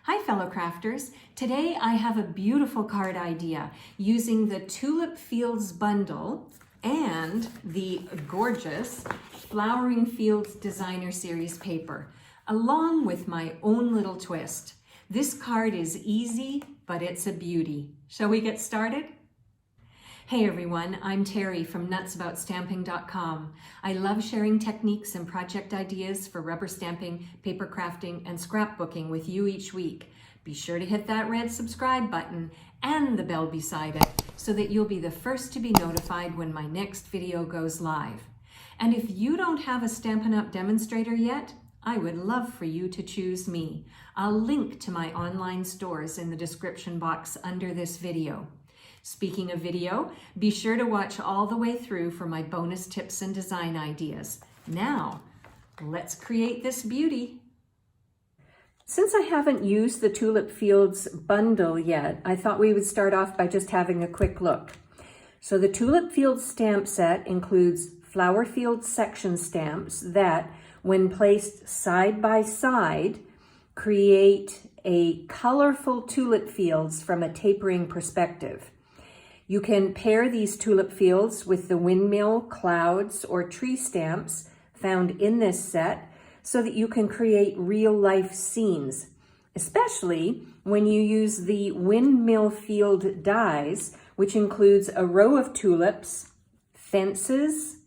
Hi fellow crafters, today I have a beautiful card idea using the Tulip Fields bundle and the gorgeous Flowering Fields Designer Series paper, along with my own little twist. This card is easy, but it's a beauty. Shall we get started? Hey everyone, I'm Terri from nutsaboutsstamping.com. I love sharing techniques and project ideas for rubber stamping, paper crafting, and scrapbooking with you each week. Be sure to hit that red subscribe button and the bell beside it so that you'll be the first to be notified when my next video goes live. And if you don't have a Stampin' Up! Demonstrator yet, I would love for you to choose me. I'll link to my online stores in the description box under this video. Speaking of video, be sure to watch all the way through for my bonus tips and design ideas. Now, let's create this beauty. Since I haven't used the Tulip Fields bundle yet, I thought we would start off by just having a quick look. So the Tulip Fields stamp set includes flower field section stamps that, when placed side by side, create a colorful tulip fields from a tapering perspective. You can pair these tulip fields with the windmill, clouds, or tree stamps found in this set so that you can create real-life scenes, especially when you use the windmill field dies, which includes a row of tulips, fences,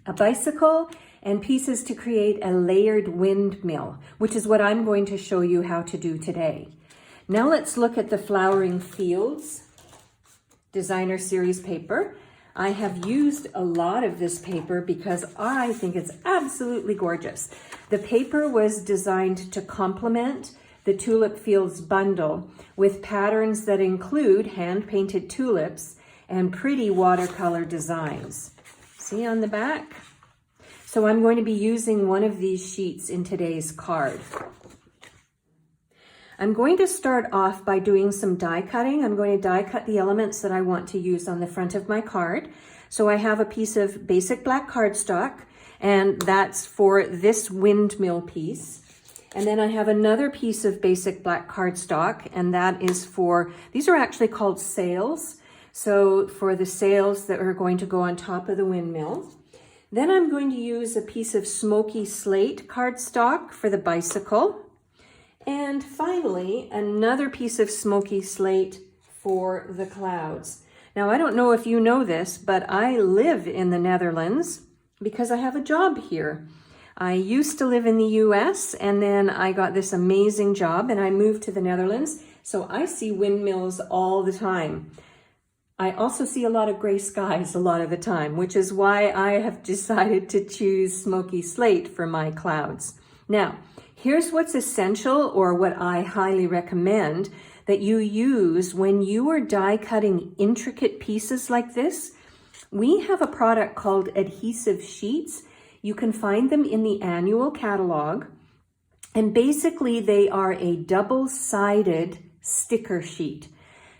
a bicycle, and pieces to create a layered windmill, which is what I'm going to show you how to do today. Now let's look at the Flowering Fields Designer Series paper. I have used a lot of this paper because I think it's absolutely gorgeous. The paper was designed to complement the Tulip Fields bundle with patterns that include hand-painted tulips and pretty watercolor designs. See on the back? So I'm going to be using one of these sheets in today's card. I'm going to start off by doing some die cutting. I'm going to die cut the elements that I want to use on the front of my card. So I have a piece of basic black cardstock, and that's for this windmill piece. And then I have another piece of basic black cardstock, and that is for, these are actually called sails. So for the sails that are going to go on top of the windmill. Then I'm going to use a piece of Smoky Slate cardstock for the bicycle. And finally, another piece of Smoky Slate for the clouds. Now, I don't know if you know this, but I live in the Netherlands because I have a job here. I used to live in the US, and then I got this amazing job and I moved to the Netherlands. So I see windmills all the time. I also see a lot of gray skies a lot of the time, which is why I have decided to choose Smoky Slate for my clouds. Now, here's what's essential, or what I highly recommend that you use when you are die cutting intricate pieces like this. We have a product called Adhesive sheets. You can find them in the annual catalog. And basically they are a double-sided sticker sheet.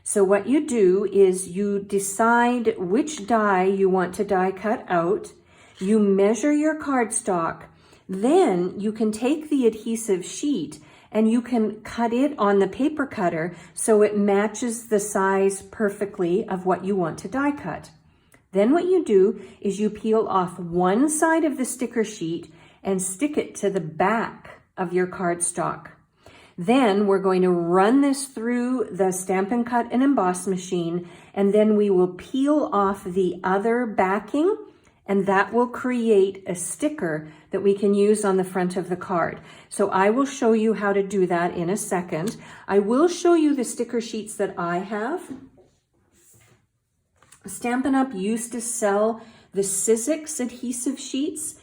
So what you do is you decide which die you want to die cut out. You measure your cardstock. Then you can take the adhesive sheet and you can cut it on the paper cutter so it matches the size perfectly of what you want to die cut. Then what you do is you peel off one side of the sticker sheet and stick it to the back of your cardstock. Then we're going to run this through the Stampin' Cut and Emboss machine, and then we will peel off the other backing, and that will create a sticker that we can use on the front of the card. So I will show you how to do that in a second. I will show you the sticker sheets that I have. Stampin' Up! Used to sell the Sizzix adhesive sheets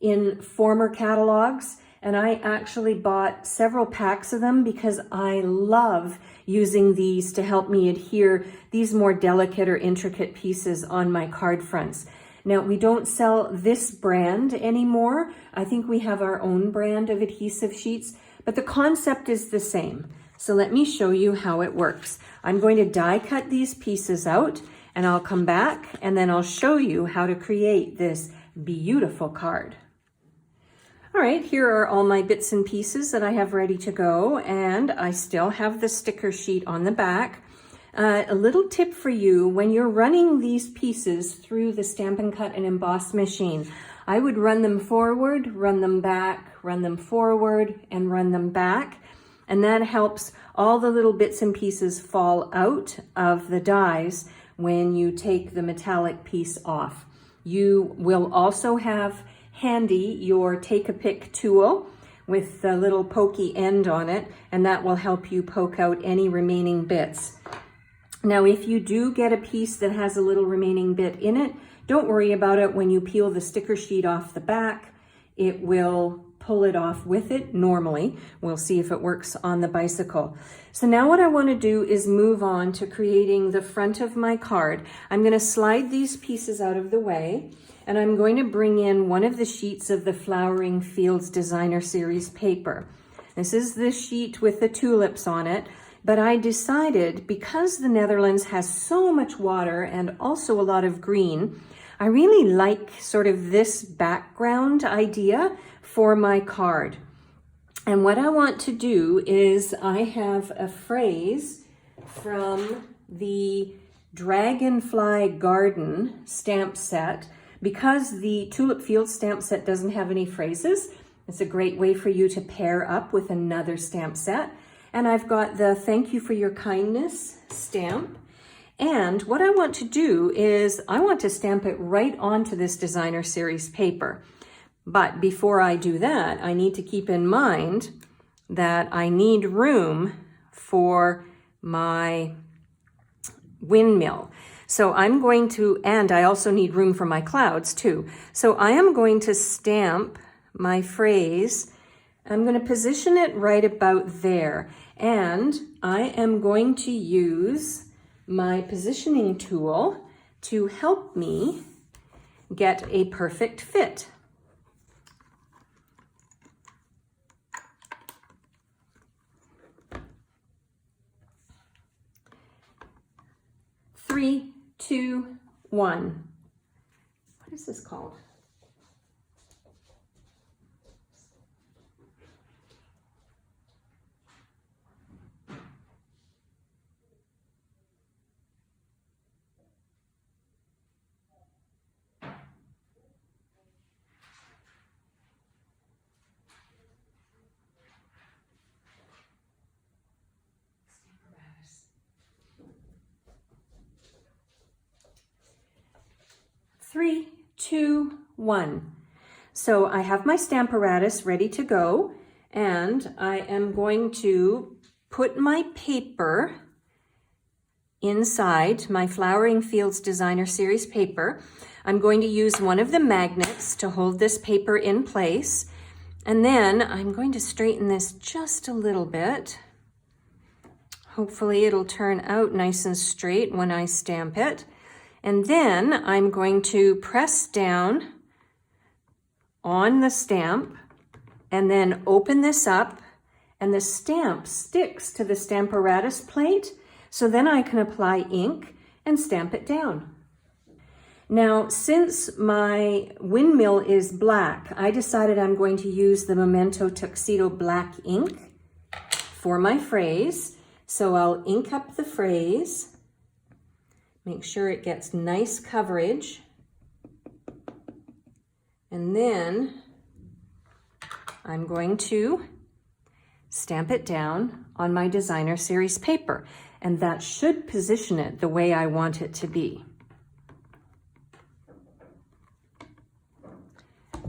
in former catalogs, and I actually bought several packs of them because I love using these to help me adhere these more delicate or intricate pieces on my card fronts. Now, we don't sell this brand anymore. I think we have our own brand of adhesive sheets, but the concept is the same. So let me show you how it works. I'm going to die cut these pieces out, and I'll come back and then I'll show you how to create this beautiful card. All right, here are all my bits and pieces that I have ready to go, and I still have the sticker sheet on the back. A little tip for you, when you're running these pieces through the Stampin' Cut and Emboss machine, I would run them forward, run them back, run them forward, and run them back. And that helps all the little bits and pieces fall out of the dies when you take the metallic piece off. You will also have handy your take-a-pick tool with the little pokey end on it, and that will help you poke out any remaining bits. Now, if you do get a piece that has a little remaining bit in it, don't worry about it. When you peel the sticker sheet off the back, it will pull it off with it normally. We'll see if it works on the bicycle. So now what I want to do is move on to creating the front of my card. I'm going to slide these pieces out of the way, and I'm going to bring in one of the sheets of the Flowering Fields Designer Series paper. This is the sheet with the tulips on it. But I decided, because the Netherlands has so much water and also a lot of green, I really like sort of this background idea for my card. And what I want to do is I have a phrase from the Dragonfly Garden stamp set. Because the Tulip Fields stamp set doesn't have any phrases, it's a great way for you to pair up with another stamp set. And I've got the Thank You for Your Kindness stamp. And what I want to do is I want to stamp it right onto this Designer Series paper. But before I do that, I need to keep in mind that I need room for my windmill. So I'm going to, and I also need room for my clouds too. So I am going to stamp my phrase. I'm going to position it right about there. And I am going to use my positioning tool to help me get a perfect fit. Three, two, one. What is this called? Three, two, one. So I have my Stamparatus ready to go, and I am going to put my paper inside my Flowering Fields Designer Series paper. I'm going to use one of the magnets to hold this paper in place, and then I'm going to straighten this just a little bit. Hopefully it'll turn out nice and straight when I stamp it. And then I'm going to press down on the stamp and then open this up, and the stamp sticks to the Stamparatus plate, so then I can apply ink and stamp it down. Now, since my windmill is black, I decided I'm going to use the Memento Tuxedo black ink for my phrase. So I'll ink up the phrase. Make sure it gets nice coverage. And then I'm going to stamp it down on my Designer Series paper. And that should position it the way I want it to be.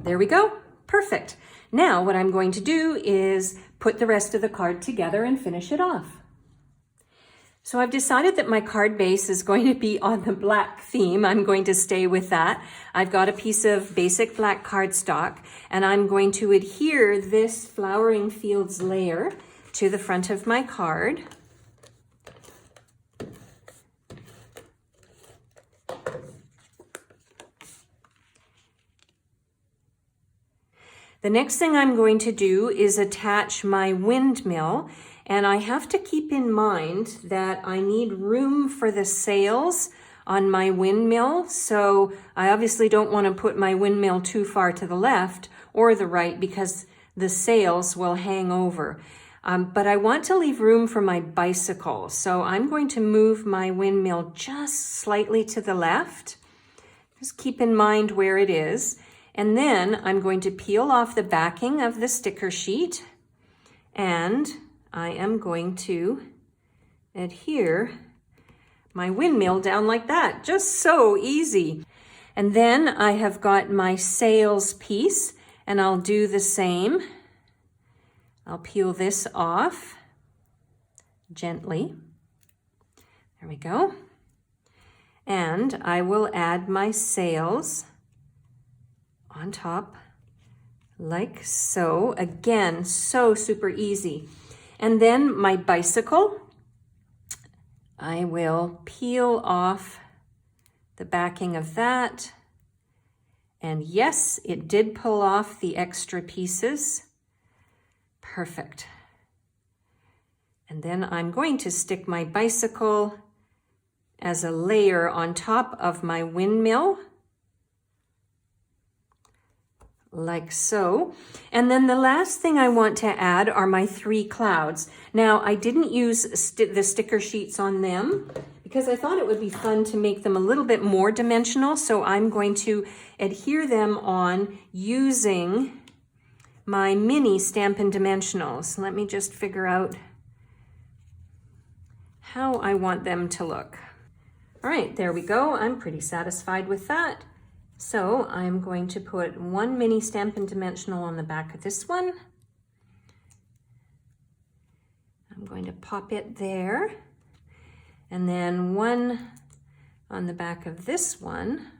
There we go. Perfect. Now what I'm going to do is put the rest of the card together and finish it off. So I've decided that my card base is going to be on the black theme. I'm going to stay with that. I've got a piece of basic black cardstock, and I'm going to adhere this Flowering Fields layer to the front of my card. The next thing I'm going to do is attach my windmill. And I have to keep in mind that I need room for the sails on my windmill. So I obviously don't want to put my windmill too far to the left or the right because the sails will hang over. But I want to leave room for my bicycle. So I'm going to move my windmill just slightly to the left. Just keep in mind where it is. And then I'm going to peel off the backing of the sticker sheet. And I am going to adhere my windmill down like that. Just so easy. And then I have got my sails piece, and I'll do the same. I'll peel this off gently. There we go. And I will add my sails on top like so. Again, so super easy. And then my bicycle, I will peel off the backing of that. And yes, it did pull off the extra pieces. Perfect. And then I'm going to stick my bicycle as a layer on top of my windmill, like so. And then the last thing I want to add are my 3 clouds. Now, I didn't use the sticker sheets on them because I thought it would be fun to make them a little bit more dimensional. So I'm going to adhere them on using my mini Stampin' Dimensionals. Let me just figure out how I want them to look. All right, there we go. I'm pretty satisfied with that. So I'm going to put 1 mini Stampin' Dimensional on the back of this one. I'm going to pop it there. And then 1 on the back of this one.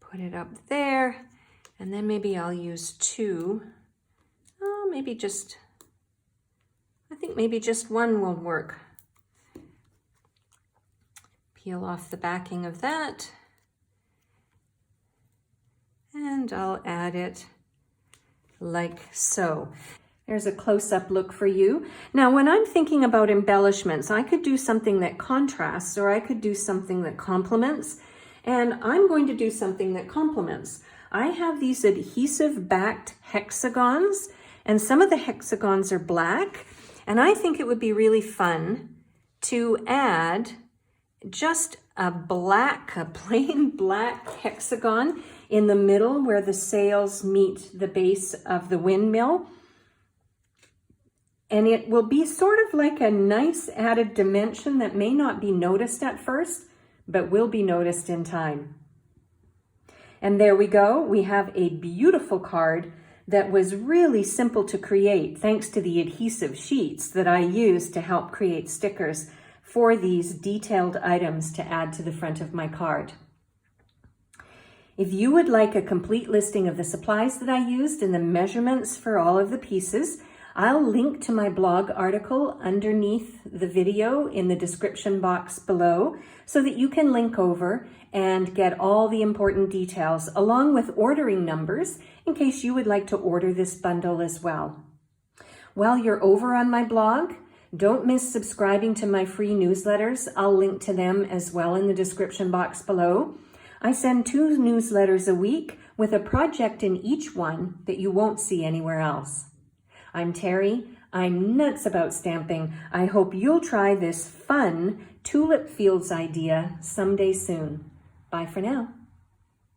Put it up there. And then maybe I'll use 2. Oh, maybe just, I think maybe just 1 will work. Peel off the backing of that. And I'll add it like so. There's a close-up look for you. Now, when I'm thinking about embellishments, I could do something that contrasts, or I could do something that complements, and I'm going to do something that complements. I have these adhesive-backed hexagons, and some of the hexagons are black, and I think it would be really fun to add just a plain black hexagon in the middle where the sails meet the base of the windmill. And it will be sort of like a nice added dimension that may not be noticed at first, but will be noticed in time. And there we go. We have a beautiful card that was really simple to create thanks to the adhesive sheets that I used to help create stickers for these detailed items to add to the front of my card. If you would like a complete listing of the supplies that I used and the measurements for all of the pieces, I'll link to my blog article underneath the video in the description box below so that you can link over and get all the important details along with ordering numbers in case you would like to order this bundle as well. While you're over on my blog, don't miss subscribing to my free newsletters. I'll link to them as well in the description box below. I send 2 newsletters a week with a project in each one that you won't see anywhere else. I'm Terri. I'm nuts about stamping. I hope you'll try this fun Tulip Fields idea someday soon. Bye for now.